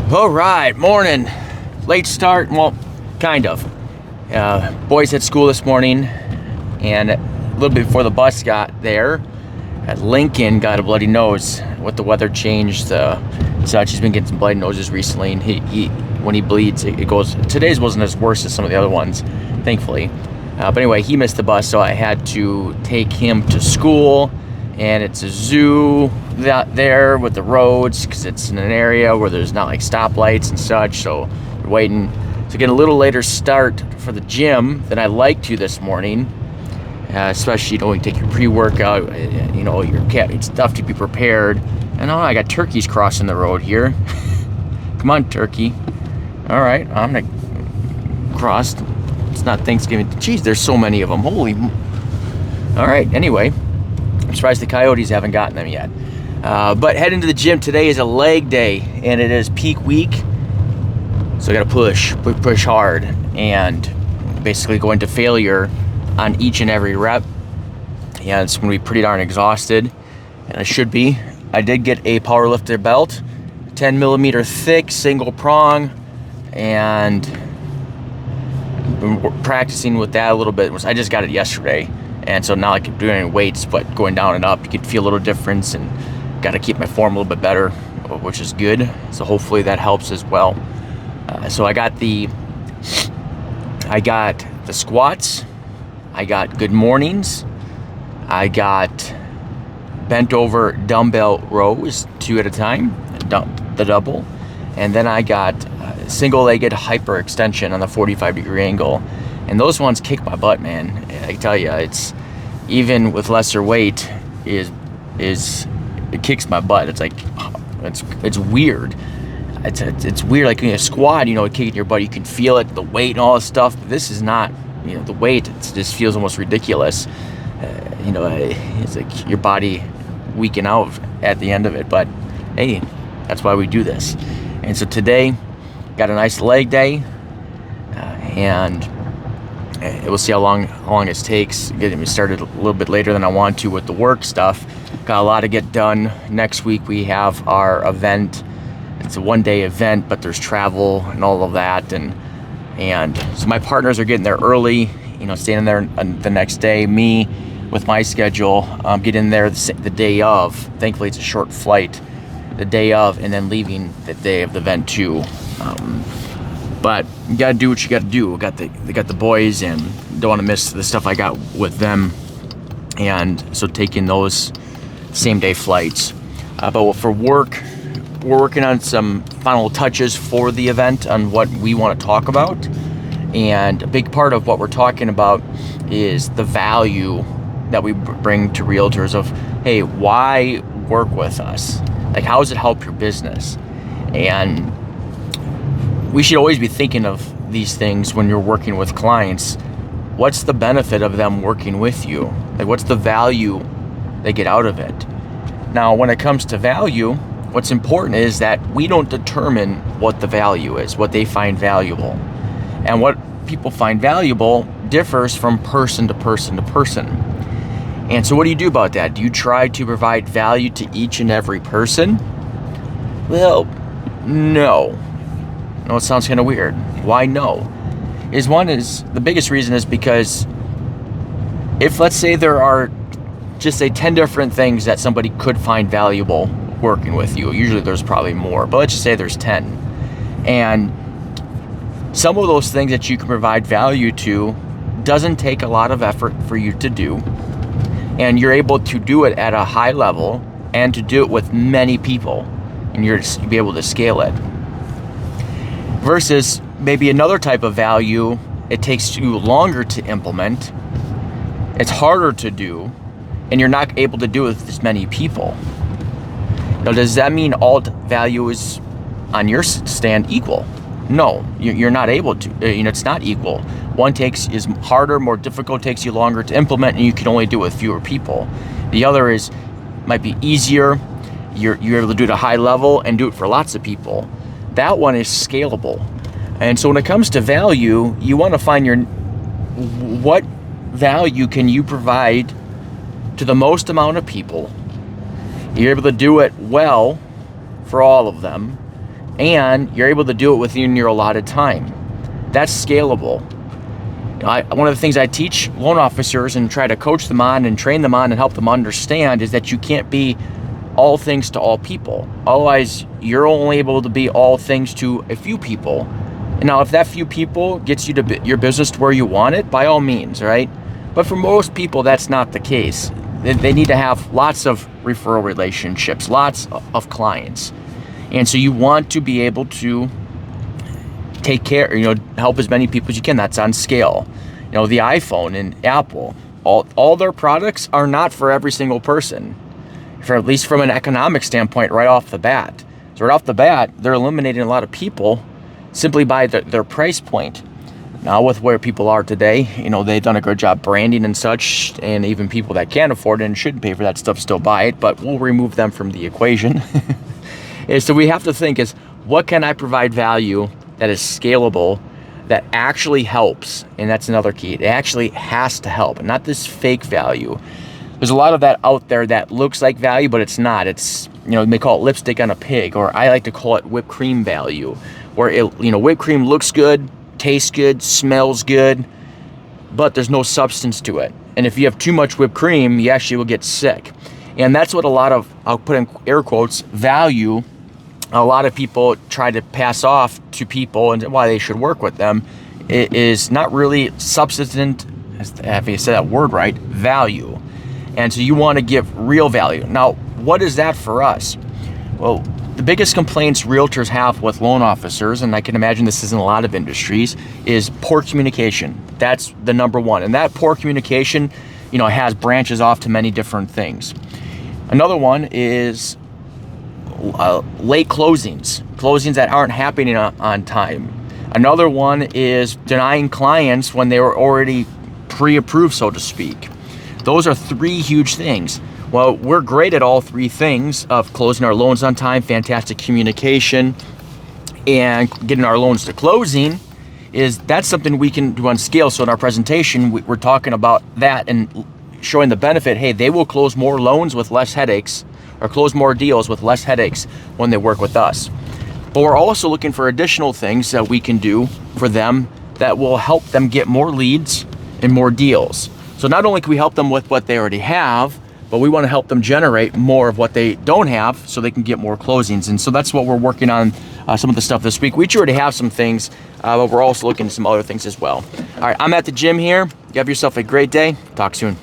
All right, morning. Late start, well, kind of. Boys at school this morning, and a little bit before the bus got there, Lincoln got a bloody nose. With the weather changed, such, he's been getting some bloody noses recently, and he when he bleeds, it goes. Today's wasn't as worse as some of the other ones, thankfully. But anyway, he missed the bus, so I had to take him to school. And it's a zoo there with the roads, because it's in an area where there's not like stoplights and such, so we're waiting to get a little later start for the gym than I like to this morning, especially, when you take your pre-workout, your cat stuff to be prepared. And I got turkeys crossing the road here. Come on, turkey. All right, I'm gonna cross. It's not Thanksgiving. Jeez, there's so many of them. Holy. All right, anyway. I'm surprised the coyotes haven't gotten them yet. But heading to the gym today is a leg day, and it is peak week. So I gotta push hard, and basically go into failure on each and every rep. Yeah, it's gonna be pretty darn exhausted, and I should be. I did get a powerlifter belt, 10 millimeter thick, single prong, and been practicing with that a little bit. I just got it yesterday. And so now I can do any weights, but going down and up, you can feel a little difference, and got to keep my form a little bit better, which is good. So hopefully that helps as well. So I got the squats, I got good mornings, I got bent over dumbbell rows, 2 at a time, the double, and then I got single-legged hyperextension on the 45-degree angle. And those ones kick my butt, man. I tell you, it's even with lesser weight, it kicks my butt. It's like it's weird. It's weird. Like in a squat, kicking your butt, you can feel it, the weight and all this stuff. But this is not. The weight, it just feels almost ridiculous. It's like your body weakening out at the end of it. But hey, that's why we do this. And so today, got a nice leg day, and we'll see how long it takes. Getting me started a little bit later than I want to with the work stuff. Got a lot to get done. Next week we have our event. It's a one-day event, but there's travel and all of that, and so my partners are getting there early. Staying there the next day. Me, with my schedule, getting there the day of. Thankfully, it's a short flight. The day of, and then leaving the day of the event too. But you gotta do what you gotta do. They got the boys, and don't want to miss the stuff I got with them, and so taking those same day flights. But for work, we're working on some final touches for the event on what we want to talk about, and a big part of what we're talking about is the value that we bring to realtors of, hey, why work with us? Like, how does it help your business? And we should always be thinking of these things when you're working with clients. What's the benefit of them working with you? Like, what's the value they get out of it? Now, when it comes to value, what's important is that we don't determine what the value is, what they find valuable. And what people find valuable differs from person to person to person. And so what do you do about that? Do you try to provide value to each and every person? Well, no. No, it sounds kind of weird. Why no? The biggest reason is because if, let's say, there are just say 10 different things that somebody could find valuable working with you, usually there's probably more, but let's just say there's 10. And some of those things that you can provide value to doesn't take a lot of effort for you to do, and you're able to do it at a high level and to do it with many people, and you'll be able to scale it. Versus maybe another type of value, it takes you longer to implement, it's harder to do, and you're not able to do it with as many people. Now, does that mean all value is on your stand equal? No, you're not able to. It's not equal. One is harder, more difficult, takes you longer to implement, and you can only do it with fewer people. The other might be easier. You're able to do it at a high level and do it for lots of people. That one is scalable. And so when it comes to value, you want to find what value can you provide to the most amount of people. You're able to do it well for all of them, and you're able to do it within your allotted time. That's scalable. One of the things I teach loan officers and try to coach them on and train them on and help them understand is that you can't be all things to all people. Otherwise, you're only able to be all things to a few people. And now, if that few people gets you to your business to where you want it, by all means, right? But for most people, that's not the case. They need to have lots of referral relationships, lots of clients. And so you want to be able to take care, help as many people as you can. That's on scale. The iPhone and Apple, all their products are not for every single person, at least from an economic standpoint, right off the bat. So right off the bat, they're eliminating a lot of people simply by their price point. Now, with where people are today, they've done a good job branding and such, and even people that can't afford it and shouldn't pay for that stuff still buy it, but we'll remove them from the equation. So we have to think is, what can I provide value that is scalable, that actually helps? And that's another key. It actually has to help, and not this fake value. There's a lot of that out there that looks like value, but it's not. It's, they call it lipstick on a pig, or I like to call it whipped cream value, where whipped cream looks good, tastes good, smells good, but there's no substance to it. And if you have too much whipped cream, you actually will get sick. And that's what a lot of, I'll put in air quotes, value, a lot of people try to pass off to people and why they should work with them. It is not really substantive, if you say that word right, value. And so you want to give real value. Now, what is that for us? Well, the biggest complaints realtors have with loan officers, and I can imagine this is in a lot of industries, is poor communication. That's the number one. And that poor communication, has branches off to many different things. Another one is late closings that aren't happening on time. Another one is denying clients when they were already pre-approved, so to speak. Those are three huge things. Well, we're great at all three things of closing our loans on time, fantastic communication, and getting our loans to closing. That's something we can do on scale. So in our presentation, we're talking about that and showing the benefit. Hey, they will close more loans with less headaches, or close more deals with less headaches when they work with us. But we're also looking for additional things that we can do for them that will help them get more leads and more deals. So not only can we help them with what they already have, but we want to help them generate more of what they don't have so they can get more closings. And so that's what we're working on, some of the stuff this week. We already have some things, but we're also looking at some other things as well. All right, I'm at the gym here. You have yourself a great day. Talk soon.